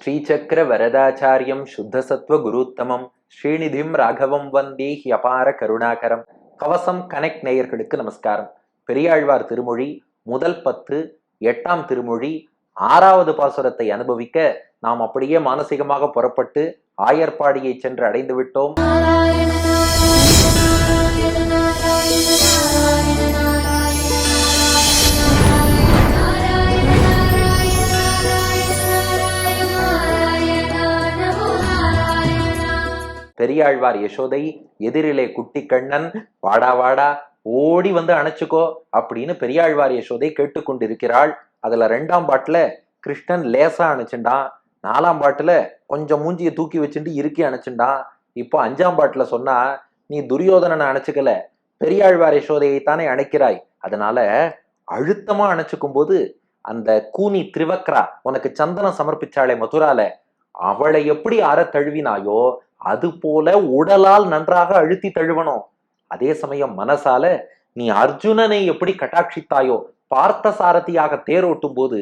ஸ்ரீசக்கர வரதாச்சாரியம் சுத்தசத்வ குருத்தமம் ஸ்ரீநிதிம் ராகவம் வந்தே அபார கருணாகரம். கவசம் கனெக்ட் நேயர்களுக்கு நமஸ்காரம். பெரியாழ்வார் திருமொழி முதல் 10, 8ஆம் திருமொழி 6வது பாசுரத்தை அனுபவிக்க நாம் அப்படியே மானசீகமாக புறப்பட்டு ஆயர்பாடியை சென்று அடைந்து விட்டோம். பெரியாழ்வார் யசோதை எதிரிலே குட்டி கண்ணன் வாடா வாடா ஓடி வந்து அணைச்சுக்கோ அப்படின்னு பெரியாழ்வார் யசோதை கேட்டுக்கொண்டிருக்கிறாள். அதுல 2ஆம் பாட்டுல கிருஷ்ணன் லேசா அணைச்சுண்டான், 4ஆம் பாட்டுல கொஞ்சம் மூஞ்சியை தூக்கி வச்சுட்டு இறுக்கி அணைச்சுண்டான். இப்போ 5ஆம் பாட்டுல சொன்னா நீ துரியோதனனை அணைச்சுக்கல, பெரியாழ்வார் யசோதையை தானே அணைக்கிறாய், அதனால அழுத்தமா அணைச்சுக்கும் போது அந்த கூனி திரிவக்ரா உனக்கு சந்தனம் சமர்ப்பிச்சாளே மதுரால, அவளை எப்படி அற தழுவினாயோ அது போல உடலால் நன்றாக அழுத்தி தழுவணும். அதே சமயம் மனசால நீ அர்ஜுனனை எப்படி கட்டாட்சித்தாயோ, பார்த்த சாரதியாக தேரோட்டும் போது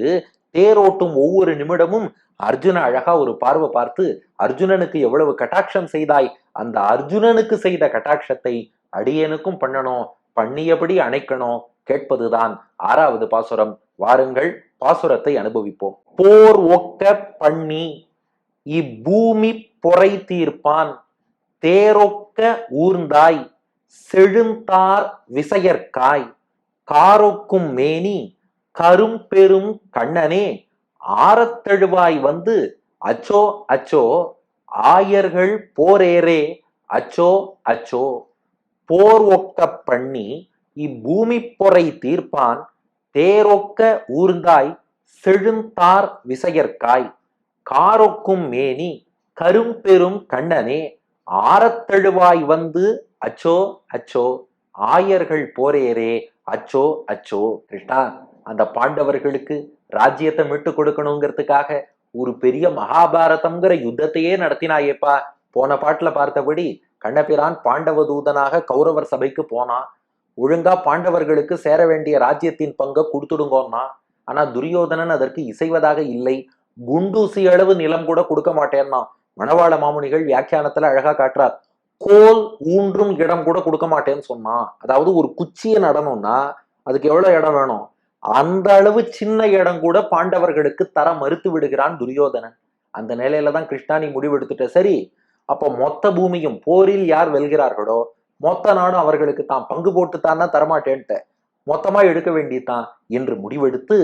தேரோட்டும் ஒவ்வொரு நிமிடமும் அர்ஜுன அழகா ஒரு பார்வை பார்த்து அர்ஜுனனுக்கு எவ்வளவு கட்டாட்சம் செய்தாய், அந்த அர்ஜுனனுக்கு செய்த கட்டாட்சத்தை அடியனுக்கும் பண்ணணும், பண்ணியபடி அணைக்கணும். கேட்பதுதான் 6வது பாசுரம். வாருங்கள் பாசுரத்தை அனுபவிப்போம். போர் ஒக்க பண்ணி இப்பூமி பொறை தீர்ப்பான், தேரொக்க ஊர்ந்தாய் செழுந்தார் விசையற்காய், காரொக்கும் மேனி கரும் பெரும் கண்ணனே ஆரத்தழுவாய் வந்து அச்சோ அச்சோ ஆயர்கள் போரேரே அச்சோ அச்சோ. போர் ஒக்க பண்ணி இப்பூமி பொறை தீர்ப்பான், தேரொக்க ஊர்ந்தாய் செழுந்தார் விசையற்காய், காரொக்கும் மேனி கரும்பெரும் கண்ணனே ஆரத்தழுவாய் வந்து அச்சோ அச்சோ ஆயர்கள் போரேரே அச்சோ அச்சோ. கிருஷ்ணா, அந்த பாண்டவர்களுக்கு ராஜ்யத்தை மீட்டு கொடுக்கணுங்கிறதுக்காக ஒரு பெரிய மகாபாரதம்ங்கிற யுத்தத்தையே நடத்தினாயேப்பா. போன பாட்டுல பார்த்தபடி கண்ணபிரான் பாண்டவ தூதனாக கௌரவர் சபைக்கு போனான். ஒழுங்கா பாண்டவர்களுக்கு சேர வேண்டிய ராஜ்யத்தின் பங்கை கொடுத்துடுங்கோன்னா, ஆனா துரியோதனன் அதற்கு இசைவதாக இல்லை. குண்டூசி அளவு நிலம் கூட கொடுக்க மாட்டேன்னா. மணவாள மாமுனிகள் வியாக்கியானத்துல அழகா காட்டுறார், கோல் ஊன்றும் இடம் கூட கொடுக்க மாட்டேன்னு சொன்னான். அதாவது ஒரு குச்சியை நடணும்னா அதுக்கு எவ்வளவு இடம் வேணும், அந்த அளவு சின்ன இடம் கூட பாண்டவர்களுக்கு தர மறுத்து விடுகிறான் துரியோதனன். அந்த நிலையில தான் கிருஷ்ணா நீ முடிவெடுத்துட்ட, சரி அப்ப மொத்த பூமியும் போரில் யார் வெல்கிறார்களோ மொத்த நாடும் அவர்களுக்கு தான் பங்கு போட்டுத்தான்னா தரமாட்டேன்ட்ட, மொத்தமா எடுக்க வேண்டியதான் என்று முடிவெடுத்து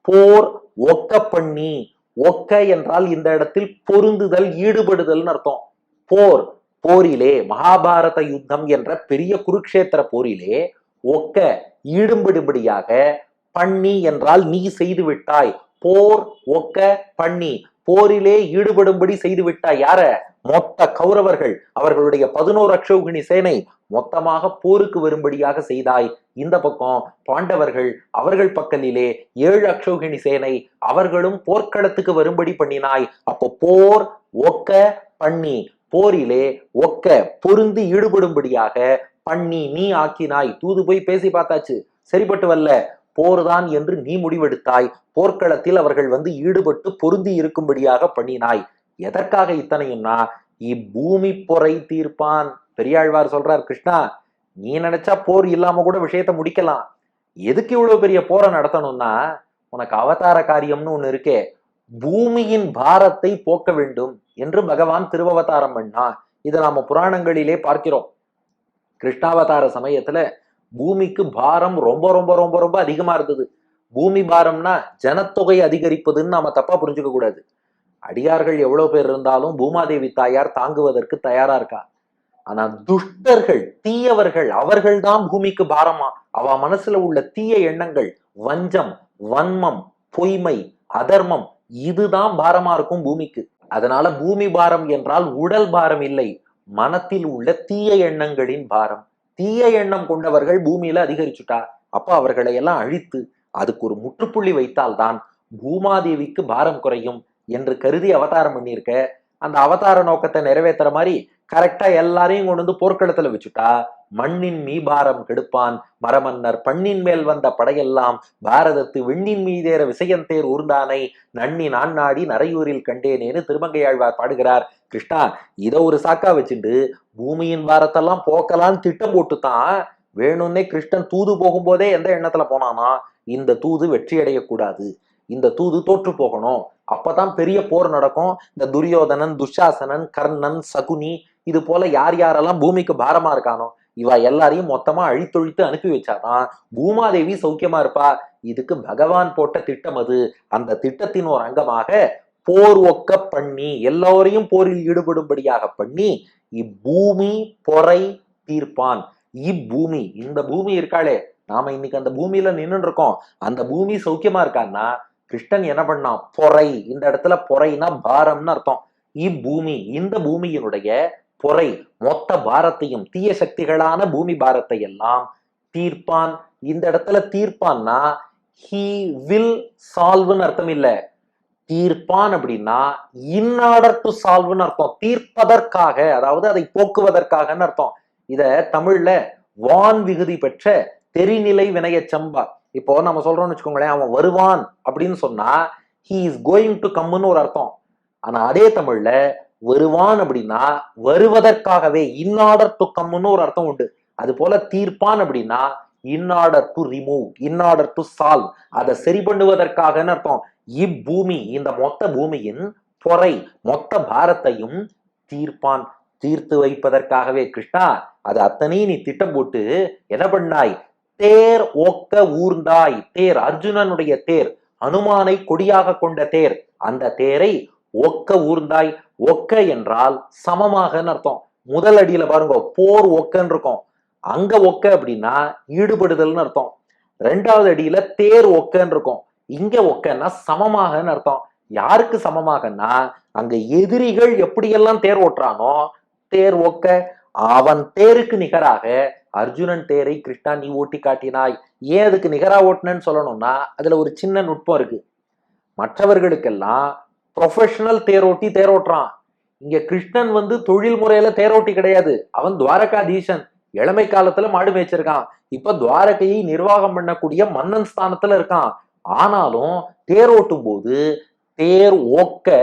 போர் ஒக்க பண்ணி. ஒக்க என்றால் இந்த இடத்தில் பொருந்துதல், ஈடுபடுதல் அர்த்தம். போர், போரிலே மகாபாரத யுத்தம் என்ற பெரிய குருக்ஷேத்திர போரிலே ஒக்க ஈடுபடும்படியாக, பண்ணி என்றால் நீ செய்து விட்டாய். போர் ஒக்க பண்ணி, போரிலே ஈடுபடும்படி செய்து விட்டாய். யார? மொத்த கௌரவர்கள், அவர்களுடைய 11 அக்ஷௌகிணி சேனை மொத்தமாக போருக்கு வரும்படியாக செய்தாய். இந்த பக்கம் பாண்டவர்கள், அவர்கள் பக்கலிலே 7 அக்ஷௌகிணி சேனை, அவர்களும் போர்க்களத்துக்கு வரும்படி பண்ணினாய். அப்போ போர் ஒக்க பண்ணி, போரிலே ஒக்க பொருந்தி ஈடுபடும்படியாக பண்ணி நீ ஆக்கினாய். தூது போய் பேசி பார்த்தாச்சு, சரிப்பட்டு வரல, போர்தான் என்று நீ முடிவெடுத்தாய். போர்க்களத்தில் அவர்கள் வந்து ஈடுபட்டு பொருந்தி இருக்கும்படியாக பண்ணினாய். எதற்காக இத்தனையும்னா இப்பூமி பொறை தீர்ப்பான். பெரியாழ்வார் சொல்றார், கிருஷ்ணா நீ நினைச்சா போர் இல்லாம கூட விஷயத்தை முடிக்கலாம். எதுக்கு இவ்வளவு பெரிய போரை நடத்தணும்னா, உனக்கு அவதார காரியம்னு ஒண்ணு இருக்கே, பூமியின் பாரத்தை போக்க வேண்டும் என்று பகவான் திருவவதாரம் பண்ணா. இதை நாம புராணங்களிலே பார்க்கிறோம். கிருஷ்ணாவதார சமயத்துல பூமிக்கு பாரம் ரொம்ப ரொம்ப ரொம்ப ரொம்ப அதிகமா இருந்தது. பூமி பாரம்னா ஜனத்தொகை அதிகரிப்பதுன்னு நாம தப்பா புரிஞ்சுக்க கூடாது. அடியார்கள் எவ்வளவு பேர் இருந்தாலும் பூமாதேவி தாயார் தாங்குவதற்கு தயாரா இருக்கா. ஆனா துஷ்டர்கள், தீயவர்கள், அவர்கள்தான் பூமிக்கு பாரமா. அவ மனசுல உள்ள தீய எண்ணங்கள், வஞ்சம், வன்மம், பொய்மை, அதர்மம், இதுதான் பாரமா இருக்கும் பூமிக்கு. அதனால பூமி பாரம் என்றால் உடல் பாரம் இல்லை, மனத்தில் உள்ள தீய எண்ணங்களின் பாரம். தீய எண்ணம் கொண்டவர்கள் பூமியில அதிகரிச்சுட்டா, அப்ப அவர்களை எல்லாம் அழித்து அதுக்கு ஒரு முற்றுப்புள்ளி வைத்தால்தான் பூமாதேவிக்கு பாரம் குறையும் என்று கருதி அவதாரம் பண்ணியிருக்க. அந்த அவதார நோக்கத்தை நிறைவேற்றுற மாதிரி கரெக்டா எல்லாரையும் கொண்டு வந்து போர்க்களத்துல வச்சுட்டா மண்ணின் மீபாரம் கெடுப்பான் மரமன்னர் பண்ணின் மேல் வந்த படையெல்லாம் பாரதத்து விண்ணின் மீதேற விசயந்தேர் ஊர்ந்தானை நன்னி நான் நாடி நரையூரில் கண்டேனேன்னு திருமங்கையாழ்வார் பாடுகிறார். கிருஷ்ணா, இதை ஒரு சாக்கா வச்சுட்டு பூமியின் பாரத்தெல்லாம் போக்கலான்னு திட்டம் போட்டுத்தான் வேணும்னே கிருஷ்ணன் தூது போகும்போதே எந்த எண்ணத்துல போனானா, இந்த தூது வெற்றி அடையக்கூடாது, இந்த தூது தோற்று போகணும், அப்பதான் பெரிய போர் நடக்கும், இந்த துரியோதனன் துஷாசனன் கர்ணன் சகுனி இது போல யார் யாரெல்லாம் பூமிக்கு பாரமா இருக்கானோ இவ எல்லாரையும் மொத்தமா அழித்தொழித்து அனுப்பி வச்சாதான் பூமாதேவி சௌக்கியமா இருப்பா. இதுக்கு பகவான் போட்ட திட்டம் அது. அந்த திட்டத்தின் ஒரு அங்கமாக போர் ஒக்க பண்ணி எல்லோரையும் போரில் ஈடுபடும்படியாக பண்ணி இப்பூமி பொறை தீர்ப்பான். இப்பூமி, இந்த பூமி இருக்காளே, நாம இன்னைக்கு அந்த பூமியில நின்று இருக்கோம், அந்த பூமி சௌக்கியமா இருக்கான்னா கிருஷ்ணன் என்ன பண்ணான், பொறை, இந்த இடத்துல பொறைனா பாரம்னு அர்த்தம். இப்பூமி, இந்த பூமியினுடைய பொறை மொத்த பாரத்தையும் தீய சக்திகளான பூமி பாரத்தை எல்லாம் தீர்ப்பான். இந்த இடத்துல தீர்ப்பான்னா ஹி வில் சால்வ்னு அர்த்தம் இல்ல, தீர்ப்பான் அப்படின்னா இன் ஆர்டர் டு சால்வ்னு அர்த்தம், தீர்ப்பதற்காக, அதாவது அதை போக்குவதற்காகன்னு அர்த்தம். இத தமிழ்ல வான் விகுதி பெற்ற தெரிநிலை வினைய சம்பா. இப்போ நம்ம சொல்றோம்னு வச்சுக்கோங்களேன், அவன் வருவான் அப்படின்னு சொன்னா ஹி இஸ் கோயிங் டு கம்னு ஒரு அர்த்தம். ஆனா அதே தமிழ்ல வருவான் அப்படின்னா வருவதற்காகவே இன் ஆர்டர் டு கம்னு ஒரு அர்த்தம் உண்டு. அது போல தீர்ப்பான் அப்படின்னா in order to remove, in order to solve, அதை சரி பண்ணுவதற்காகன்னு அர்த்தம். இப்பூமி, இந்த மொத்த பூமியின் பொறை மொத்த பாரத்தையும் தீர்ப்பான், தீர்த்து வைப்பதற்காகவே கிருஷ்ணா அது அத்தனையும் நீ திட்டம் போட்டு என்ன பண்ணாய், தேர் ஒக்க ஊர்ந்தாய். தேர் அர்ஜுனனுடைய தேர், அனுமானை கொடியாக கொண்ட தேர், அந்த தேரை ஒக்க ஊர்ந்தாய். ஒக்க என்றால் சமமாக அர்த்தம். முதல் அடியில பாருங்க போர் ஒக்கன்னு இருக்கும், அங்க ஒக்க அப்படின்னா ஈடுபடுதல்னு அர்த்தம். ரெண்டாவது அடியில தேர் ஒக்கன்னு இருக்கும், இங்க ஒக்கன்னா சமமாக அர்த்தம். யாருக்கு சமமாகன்னா அங்க எதிரிகள் எப்படியெல்லாம் தேர் ஓட்டுறானோ தேர் ஒக்க, அவன் தேருக்கு நிகராக அர்ஜுனன் தேரை கிருஷ்ணா நீ ஓட்டி காட்டினாய். ஏன் அதுக்கு நிகரா ஓட்டினன்னு சொல்லணும்னா அதுல ஒரு சின்ன நுட்பம் இருக்கு. மற்றவர்களுக்கெல்லாம் ப்ரொஃபஷனல் தேரோட்டி தேரோட்டுறான், இங்க கிருஷ்ணன் தொழில் முறையில தேரோட்டி கிடையாது, அவன் துவாரகாதீசன், இளமை காலத்துல மாடு மேய்ச்சிருக்கான், இப்ப துவாரகையை நிர்வாகம் பண்ணக்கூடிய மன்னன் ஸ்தானத்துல இருக்கான். ஆனாலும் தேர் ஓட்டும் போது தேர் ஒக்க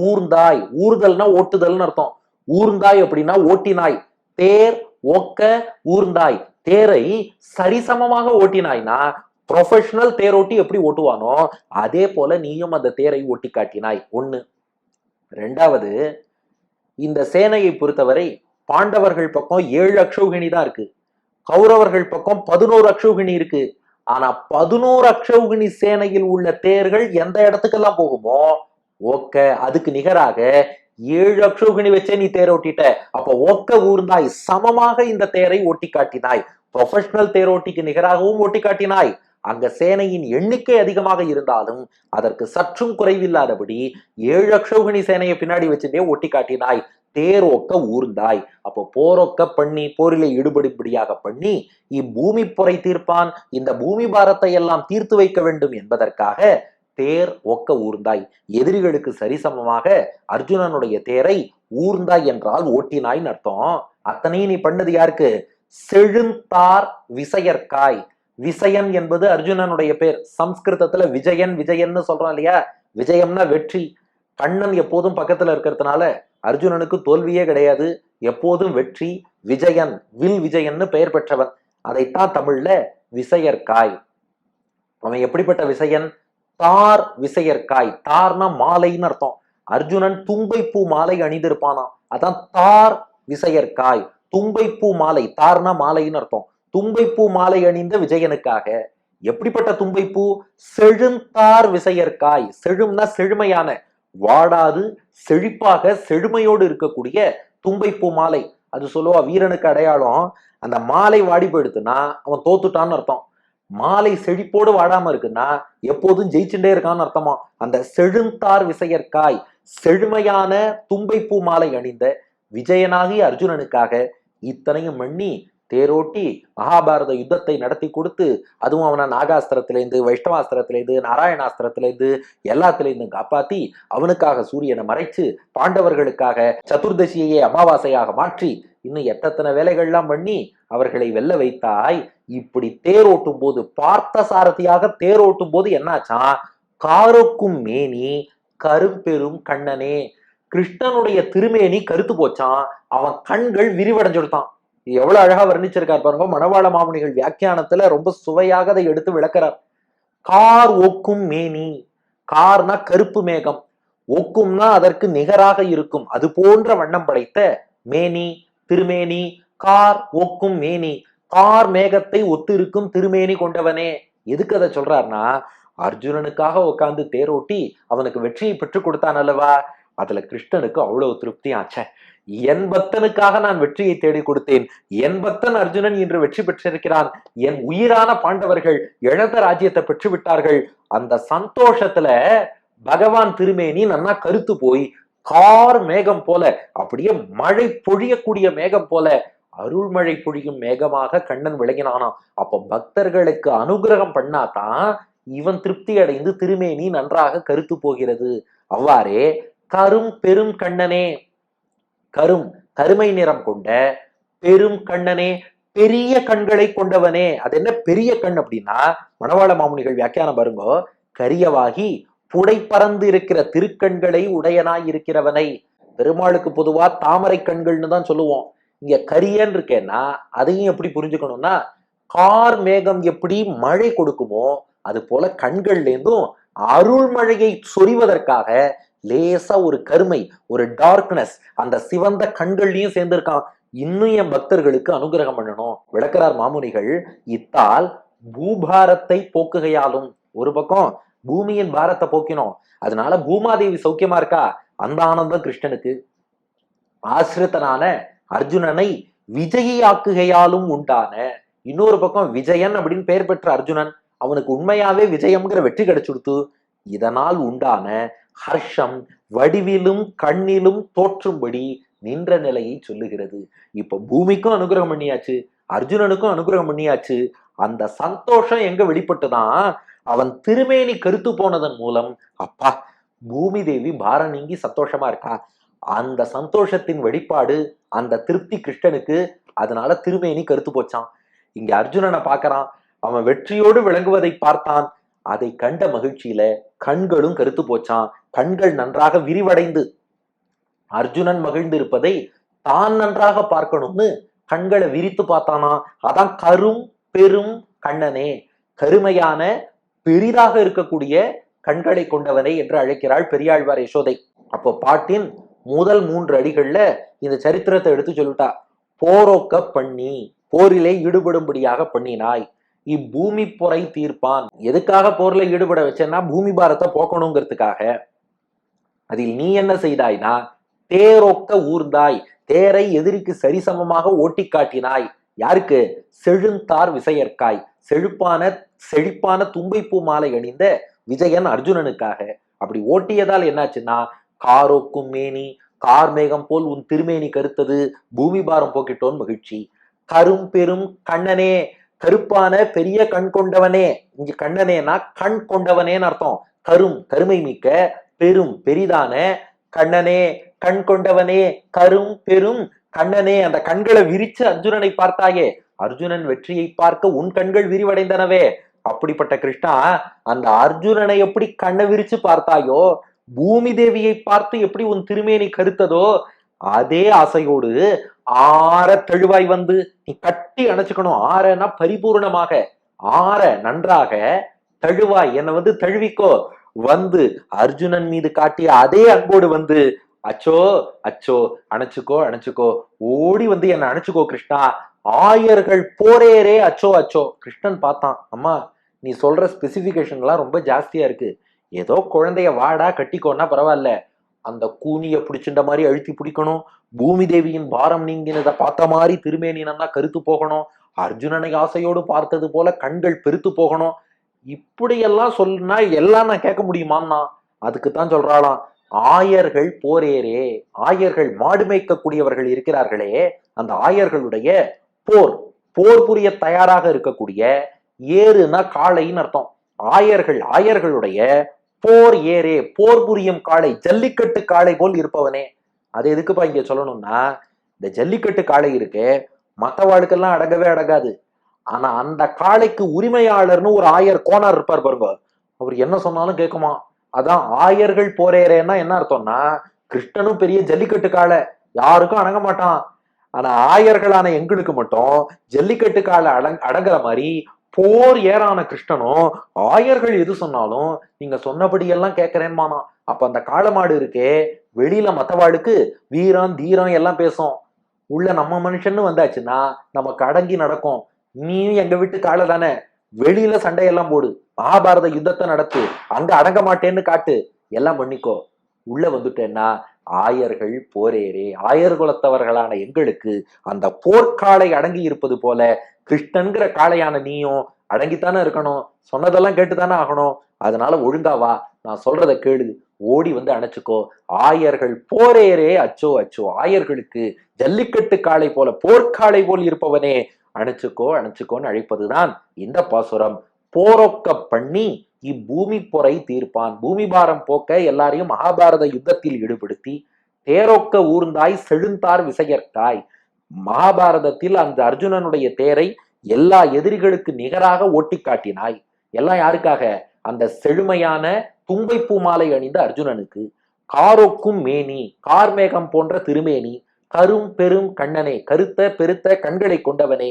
ஊர்ந்தாய், ஊர்தல்னா ஓட்டுதல்னு அர்த்தம், ஊர்ந்தாய் அப்படின்னா ஓட்டினாய், தேர் ஒக்க ஊர்ந்தாய், தேரை சரிசமமாக ஓட்டினாய்னா ப்ரொஃபஷனல் தேரோட்டி எப்படி ஓட்டுவானோ அதே போல நீயும் அந்த தேரை ஓட்டி காட்டினாய். ஒண்ணு. ரெண்டாவது, இந்த சேனையை பொறுத்தவரை பாண்டவர்கள் பக்கம் 7 அக்ஷௌகிணி தான் இருக்கு, கௌரவர்கள் பக்கம் 11 அக்ஷௌகிணி இருக்கு. ஆனா 11 அக்ஷௌகிணி சேனையில் உள்ள தேர்கள் எந்த இடத்துக்கெல்லாம் போகுமோ ஓக்க அதுக்கு நிகராக 7 அக்ஷௌகிணி வச்சே நீ தேரை ஓட்டிட்ட. அப்ப ஓக்க ஊர்ந்தாய், சமமாக இந்த தேரை ஓட்டி காட்டினாய், ப்ரொஃபஷனல் தேரோட்டிக்கு நிகராகவும் ஓட்டி காட்டினாய். அங்க சேனையின் எண்ணிக்கை அதிகமாக இருந்தாலும் அதற்கு சற்றும் குறைவில்லாதபடி 7 அக்ஷௌகிணி சேனையை பின்னாடி வச்சுட்டே ஒட்டி காட்டினாய், தேர் ஒக்க ஊர்ந்தாய். அப்போ போரொக்க பண்ணி போரிலே ஈடுபடும்படியாக பண்ணி இப்பூமி பொறை தீர்ப்பான், இந்த பூமி பாரத்தை எல்லாம் தீர்த்து வைக்க வேண்டும் என்பதற்காக தேர் ஒக்க ஊர்ந்தாய். எதிரிகளுக்கு சரிசமமாக அர்ஜுனனுடைய தேரை ஊர்ந்தாய் என்றால் ஓட்டினாய்னு அர்த்தம். அத்தனையும் நீ பண்ணது யாருக்கு, செழுந்தார் விசையற்காய். விசயன் என்பது அர்ஜுனனுடைய பேர், சம்ஸ்கிருதத்துல விஜயன் விஜயன்னு சொல்றோம் இல்லையா, விஜயம்னா வெற்றி. கண்ணன் எப்போதும் பக்கத்துல இருக்கிறதுனால அர்ஜுனனுக்கு தோல்வியே கிடையாது, எப்போதும் வெற்றி. விஜயன், வில் விஜயன்னு பெயர் பெற்றவன், அதைத்தான் தமிழ்ல விசையற்காய். அவன் எப்படிப்பட்ட விசையன், தார் விசையற்காய். தார்னா மாலைன்னு அர்த்தம், அர்ஜுனன் தும்பைப்பூ மாலை அணிந்திருப்பானா, அதான் தார் விசையற்காய். தும்பைப்பூ மாலை, தார்னா மாலைன்னு அர்த்தம், தும்பைப்பூ மாலை அணிந்த விஜயனுக்காக. எப்படிப்பட்ட தும்பைப்பூ, செழுந்தார் விசையற்காய். செழும்னா செழுமையான, வாடாது செழிப்பாக செழுமையோடு இருக்கக்கூடிய தும்பைப்பூ மாலை. அது சொல்லுவா வீரனுக்கு அடையாளம், அந்த மாலை வாடி போயிடுத்துன்னா அவன் தோத்துட்டான்னு அர்த்தம், மாலை செழிப்போடு வாடாம இருக்குன்னா எப்போதும் ஜெயிச்சுட்டே இருக்கான்னு அர்த்தமா. அந்த செழுந்தார் விசையற்காய், செழுமையான தும்பைப்பூ மாலை அணிந்த விஜயனாகி அர்ஜுனனுக்காக இத்தனையும் பண்ணி தேரோட்டி மகாபாரத யுத்தத்தை நடத்தி கொடுத்து, அதுவும் அவனை நாகாஸ்திரத்திலேருந்து, வைஷ்ணவாஸ்திரத்திலேருந்து, நாராயணாஸ்திரத்திலேருந்து எல்லாத்திலேருந்து காப்பாத்தி, அவனுக்காக சூரியனை மறைச்சு, பாண்டவர்களுக்காக சதுர்தசியையே அமாவாசையாக மாற்றி, இன்னும் எத்தனை வேலைகள்லாம் பண்ணி அவர்களை வெல்ல வைத்தாய். இப்படி தேரோட்டும் போது, பார்த்த சாரதியாக தேரோட்டும் போது என்னாச்சான்? காரோக்கும் மேனி கரும்பெரும் கண்ணனே, கிருஷ்ணனுடைய திருமேனி கருத்து போச்சான். அவன் கண்கள் விரிவடைஞ்சுடுத்தான். எவ்வளவு அழகா வர்ணிச்சிருக்கார் பாருங்க. மணவாள மாமுனிகள் வியாக்கியானத்துல ரொம்ப சுவையாக அதை எடுத்து விளக்கிறார். கார் ஒக்கும் மேனி, கார்னா கருப்பு மேகம், ஒக்கும்னா அதற்கு நிகராக இருக்கும், அது போன்ற வண்ணம் படைத்த மேனி திருமேனி. கார் ஒக்கும் மேனி, கார் மேகத்தை ஒத்து இருக்கும் திருமேனி கொண்டவனே. எதுக்கு அதை சொல்றாருன்னா, அர்ஜுனனுக்காக உட்கார்ந்து தேரோட்டி அவனுக்கு வெற்றியை பெற்றுக் கொடுத்தான் அல்லவா, அதுல கிருஷ்ணனுக்கு அவ்வளவு திருப்தி ஆச்ச. என் பக்தனுக்காக நான் வெற்றியை தேடி கொடுத்தேன், என் பக்தன் அர்ஜுனன் இன்று வெற்றி பெற்றிருக்கிறான், என் உயிரான பாண்டவர்கள் இழந்த ராஜ்யத்தை பெற்று விட்டார்கள். அந்த சந்தோஷத்துல பகவான் திருமேனி நன்னா கருத்து போய் கார் மேகம் போல, அப்படியே மழை பொழியக்கூடிய மேகம் போல அருள்மழை பொழியும் மேகமாக கண்ணன் விளங்கினானாம். அப்ப பக்தர்களுக்கு அனுகிரகம் பண்ணாதான் இவன் திருப்தி அடைந்து திருமேனி நன்றாக கருத்து போகிறது. அவ்வாறே கரும் பெரும் கண்ணனே, கரும் கருமை நிறம் கொண்ட பெரும் கண்ணனே, பெரிய கண்களை கொண்டவனே. அது என்ன பெரிய கண் அப்படின்னா, மணவாள மாமுனிகள் வியாக்கியானம் பாருங்கோ, கரியவாகி புடை பறந்து இருக்கிற திருக்கண்களை உடையனாய் இருக்கிறவனை. பெருமாளுக்கு பொதுவா தாமரை கண்கள்னு தான் சொல்லுவோம். இங்க கரியன் இருக்கேன்னா அதையும் எப்படி புரிஞ்சுக்கணும்னா, கார் மேகம் எப்படி மழை கொடுக்குமோ அது போல கண்கள்ல இருந்தும் அருள்மழையை சொரிவதற்காக லேசா ஒரு கருமை, ஒரு டார்க்னஸ் அந்த சிவந்த கண்கள்லயும் சேர்ந்திருக்கான். இன்னும் என் பக்தர்களுக்கு அனுகிரகம் பண்ணணும். விளக்கிறார் மாமுனிகள், இத்தால் பூபாரத்தை போக்குகையாலும், ஒரு பக்கம் பூமியின் பாரத்தை போக்கினோம், அதனால பூமாதேவி சௌக்கியமா இருக்கா, அந்த ஆனந்தம் கிருஷ்ணனுக்கு. ஆசிரித்தனான அர்ஜுனனை விஜயாக்குகையாலும் உண்டான, இன்னொரு பக்கம் விஜயன் அப்படின்னு பெயர் பெற்ற அர்ஜுனன், அவனுக்கு உண்மையாவே விஜயம்ங்கிற வெற்றி கிடைச்சுடுத்து. இதனால் உண்டான ஹர்ஷம் வடிவிலும் கண்ணிலும் தோற்றும்படி நின்ற நிலையை சொல்லுகிறது. இப்ப பூமிக்கும் அனுகிரகம் பண்ணியாச்சு, அர்ஜுனனுக்கும் அனுகிரகம் பண்ணியாச்சு. அந்த சந்தோஷம் எங்க வெளிப்பட்டுதான், அவன் திருமேனி கருத்து போனதன் மூலம் அப்பா பூமி தேவி பாரம் நீங்கி சந்தோஷமா இருக்கா, அந்த சந்தோஷத்தின் வெளிப்பாடு அந்த திருப்தி கிருஷ்ணனுக்கு. அதனால திருமேனி கருத்து போச்சான். இங்க அர்ஜுனனை பார்க்கறான், அவன் வெற்றியோடு விளங்குவதை பார்த்தான். அதை கண்ட மகிழ்ச்சியில கண்களும் கருத்து போச்சான். கண்கள் நன்றாக விரிவடைந்து அர்ஜுனன் மகிழ்ந்து இருப்பதை தான் நன்றாக பார்க்கணும்னு கண்களை விரித்து பார்த்தானா. அதான் கரும் பெரும் கண்ணனே, கருமையான பெரிதாக இருக்கக்கூடிய கண்களை கொண்டவனை என்று அழைக்கிறாள் பெரியாழ்வார் யசோதை. அப்போ பாட்டின் முதல் 3 அடிகள்ல இந்த சரித்திரத்தை எடுத்து சொல்லிட்டா. போரோக்க பண்ணி, போரிலே ஈடுபடும்படியாக பண்ணினாய், இப்பூமி பொறை தீர்ப்பான். எதுக்காக போர்ல ஈடுபட வச்சேன்னா பூமி பாரத்தை போக்கணுங்கிறதுக்காக. அதில் நீ என்ன செய்தாய்னா, தேரோக்க ஊர்ந்தாய், தேரை எதிரிக்கு சரிசமமாக ஓட்டி காட்டினாய். யாருக்கு? செழுந்தார் விசையற்காய், செழிப்பான தும்பைப்பூ மாலை அணிந்த விஜயன் அர்ஜுனனுக்காக. அப்படி ஓட்டியதால் என்னாச்சுன்னா, காரோக்கும் மேனி, கார் மேகம் போல் உன் திருமேனி கருத்தது, பூமி பாரம் போக்கிட்டோன் மகிழ்ச்சி. கரும் பெரும் கண்ணனே, கருப்பான பெரிய கண் கொண்டவனே. இங்க கண்ணனேனா கண் கொண்டவனேன்னு அர்த்தம். கரும் கருமை மிக்க, பெரும் பெரிதான, கண்ணனே கண் கொண்டவனே, கரும் பெரும் கண்ணனே. அந்த கண்களை விரிச்சு அர்ஜுனனை பார்த்தாயே, அர்ஜுனன் வெற்றியை பார்க்க உன் கண்கள் விரிவடைந்தனவே. அப்படிப்பட்ட கிருஷ்ணா, அந்த அர்ஜுனனை எப்படி கண்ணை விரிச்சு பார்த்தாயோ, பூமி தேவியை பார்த்து எப்படி உன் திருமேனி கருத்ததோ, அதே ஆசையோடு ஆற தெழுவாய் வந்து நீ கட்டி அணைச்சுக்கணும். ஆறனா பரிபூர்ணமாக, ஆற நன்றாக தழுவாய், என்னை வந்து தழுவிக்கோ. வந்து அர்ஜுனன் மீது காட்டிய அதே அன்போடு வந்து அச்சோ அச்சோ அணைச்சுக்கோ அணைச்சுக்கோ, ஓடி வந்து என்னை அணைச்சுக்கோ கிருஷ்ணா. ஆயர்கள் போரேரே அச்சோ அச்சோ. கிருஷ்ணன் பார்த்தான், அம்மா நீ சொல்ற ஸ்பெசிபிகேஷன் எல்லாம் ரொம்ப ஜாஸ்தியா இருக்கு, ஏதோ குழந்தைய வாடா கட்டிக்கோன்னா பரவாயில்ல, அந்த கூனிய பிடிச்சின்ற மாதிரி அழுத்தி பிடிக்கணும், பூமி தேவியின் பாரம் நீங்கினதை பார்த்த மாதிரி திருமேனினா கருத்து போகணும், அர்ஜுனனை ஆசையோடு பார்த்தது போல கண்கள் பெருத்து போகணும். இப்படியெல்லாம் சொன்னா எல்லாம் நான் கேட்க முடியுமான்னா, அதுக்குத்தான் சொல்றாளாம், ஆயர்கள் போரேரே. ஆயர்கள் மாடு மேய்க்கக்கூடியவர்கள் இருக்கிறார்களே, அந்த ஆயர்களுடைய போர், போர் புரிய தயாராக இருக்கக்கூடிய, ஏறுனா காளைன்னு அர்த்தம், ஆயர்களுடைய போர் ஏரே, போர் புரியும் காளை, ஜல்லிக்கட்டு காளை போல் இருப்பவனே. அது எதுக்குப்பா இங்க சொல்லணும்னா, இந்த ஜல்லிக்கட்டு காளை இருக்கு, மற்றவாளுக்கெல்லாம் அடங்கவே அடங்காது. ஆனா அந்த காளைக்கு உரிமையாளர்னு ஒரு ஆயர் கோனார் இருப்பார் பாருங்க, அவர் என்ன சொன்னாலும் கேட்குமா. அதான் ஆயர்கள் போரேறேன்னா என்ன அர்த்தம்னா, கிருஷ்ணனும் பெரிய ஜல்லிக்கட்டு காளை, யாருக்கும் அடங்க மாட்டான். ஆனா ஆயர்களான எங்களுக்கு மட்டும் ஜல்லிக்கட்டு காளை அடங்குற மாதிரி போர் ஏறான கிருஷ்ணனும் ஆயர்கள் எது சொன்னாலும் நீங்க சொன்னபடி எல்லாம் கேட்கிறேன்மானா. அப்ப அந்த காளமாடு இருக்கே, வெளியில மத்தவாளுக்கு வீரம் தீரம் எல்லாம் பேசும், உள்ள நம்ம மனுஷன்னு வந்தாச்சுன்னா நமக்கு அடங்கி நடக்கும். நீ எங்க வீட்டு காளை தானே, வெளியில சண்டையெல்லாம் போடு, மகாபாரத யுத்தத்தை நடத்து, அங்க அடங்க மாட்டேன்னு காட்டு, எல்லாம் பண்ணிக்கோ. உள்ள வந்துட்டேன்னா ஆயர்கள் போரேரே, ஆயர் குலத்தவர்களான எங்களுக்கு அந்த போர்க்காளை அடங்கி இருப்பது போல கிருஷ்ணன்கிற காளையான நீயும் அடங்கித்தானே இருக்கணும், சொன்னதெல்லாம் கேட்டுத்தானே ஆகணும். அதனால ஒழுங்காவா, நான் சொல்றத கேளு, ஓடி வந்து அணைச்சுக்கோ. ஆயர்கள் போரேரே, அச்சோ அச்சோ, ஆயர்களுக்கு ஜல்லிக்கட்டு காளை போல போர்க்காளை போல் இருப்பவனே, அணைச்சுக்கோ அணைச்சுக்கோன்னு அழைப்பதுதான் இந்த பாசுரம். போரொக்க பண்ணி இப்பூமி பொறை தீர்ப்பான், பூமி பாரம் போக்க எல்லாரையும் மகாபாரத யுத்தத்தில் ஈடுபடுத்தி, தேரொக்க ஊர்ந்தாய் செழுந்தார் விசையற்காய், மகாபாரதத்தில் அந்த அர்ஜுனனுடைய தேரை எல்லா எதிரிகளுக்கு நிகராக ஓட்டி காட்டினாய். எல்லாம் யாருக்காக, அந்த செழுமையான தும்பை பூமாலை அணிந்த அர்ஜுனனுக்கு. காரொக்கும் மேனி, கார்மேகம் போன்ற திருமேனி, கரும் பெரும் கண்ணனே, கருத்த பெருத்த கண்களை கொண்டவனே,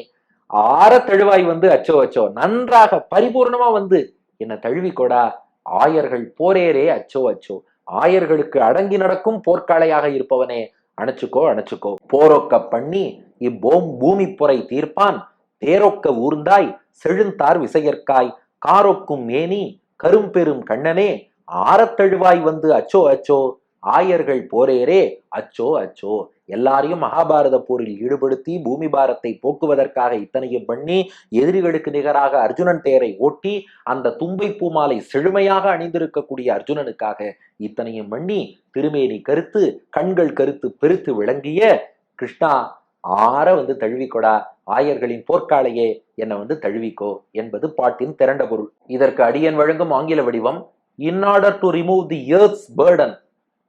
ஆற தழுவாய் வந்து அச்சோ அச்சோ, நன்றாக பரிபூர்ணமா வந்து என்ன தழுவிக்கொடா. ஆயர்கள் போரேரே, அச்சோ அச்சோ, ஆயர்களுக்கு அடங்கி நடக்கும் போர்க்காளையாக இருப்பவனே, அணைச்சுக்கோ அணைச்சுக்கோ. போரொக்க பண்ணி பூமி பொறை தீர்ப்பான், தேரொக்க ஊர்ந்தாய் செழுந்தார் விசையற்காய், காரொக்கும் மேனி கரும்பெரும் கண்ணனே, ஆரத்தழுவாய் வந்து அச்சோ அச்சோ, ஆயர்கள் போரேரே, அச்சோ அச்சோ. எல்லாரையும் மகாபாரத போரில் ஈடுபடுத்தி பூமி பாரத்தை போக்குவதற்காக இத்தனையும் பண்ணி, எதிரிகளுக்கு நிகராக அர்ஜுனன் தேரை ஓட்டி அந்த தும்பை பூமாலை செழுமையாக அணிந்திருக்கக்கூடிய அர்ஜுனனுக்காக இத்தனையும் பண்ணி, திருமேனி கருத்து கண்கள் கருத்து பெருத்து விளங்கிய கிருஷ்ணா, ஆற வந்து தழுவிக்கொடா, ஆயர்களின் போர்க்காளையே என்னை வந்து தழுவிக்கோ என்பது பாட்டின் திரண்ட பொருள். இதற்கு அடியன் வழங்கும் ஆங்கில வடிவம்: In order to remove the earth's burden,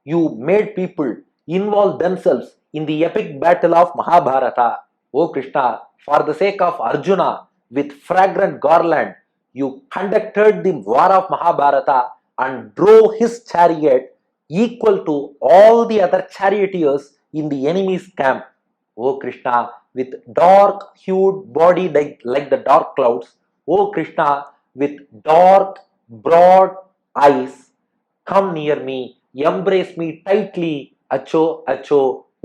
you made people involve themselves in the epic battle of Mahabharata. O Krishna, for the sake of Arjuna, with fragrant garland, you conducted the war of Mahabharata and drove his chariot equal to all the other charioteers in the enemy's camp. O Krishna, with dark hued body like the dark clouds. O Krishna, with dark broad eyes, come near me, embrace me tightly, acho acho.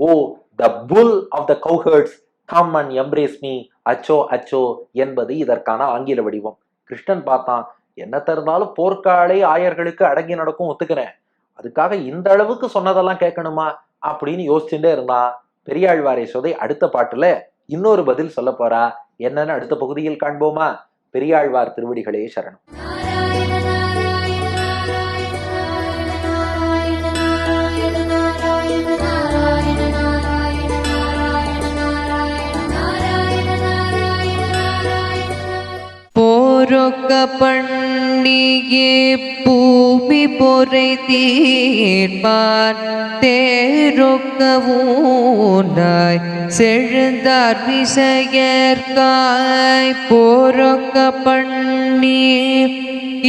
Oh, the bull of the cowherds, come and embrace me, acho acho என்பது இதற்கான ஆங்கில வடிவம். கிருஷ்ணன் பார்த்தான், என்ன தருந்தாலும் போர்க்காளை ஆயர்களுக்கு அடங்கி நடக்கும் ஒத்துக்கிறேன், அதுக்காக இந்த அளவுக்கு சொன்னதெல்லாம் கேட்கணுமா அப்படின்னு யோசிச்சுட்டே இருந்தான். பெரியாழ்வார் யசோதை அடுத்த பாட்டுல இன்னொரு பதில் சொல்ல போறா. என்னன்னு அடுத்த பகுதியில் காண்போமா? பெரியாழ்வார் திருவடிகளே சரணம். போரொக்க பண்ணியே பூமி பொறை தீர்ப்பான், தேரொக்க ஊனாய் செழுந்தார் விசையற்காய். போரொக்க பண்ணி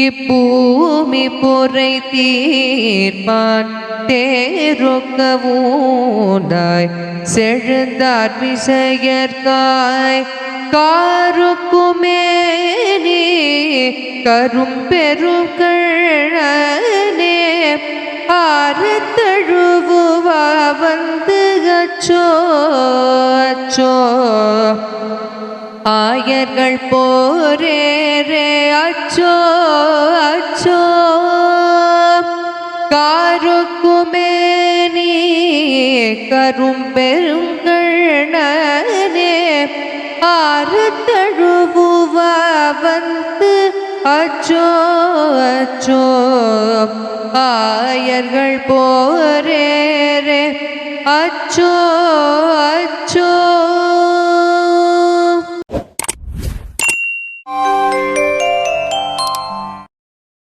இப்பூமி பொறை தீர்ப்பான், தேரொக்க ஊனாய் செழுந்தார் விசையற்காய். காருக்குமே நீ கரும்பெரும் கண்ணனே, ஆரத்தழுவா வந்து அச்சோ அச்சோ, ஆயர்கள் போரேரே, அச்சோ அச்சோ. காருக்குமே நீ கரும்பெரும் கண்ணனே, ஆரத்தழுவா வந்து அச்சோ அச்சோ, ஆயர்கள் போரேரே, அச்சோ அச்சோ.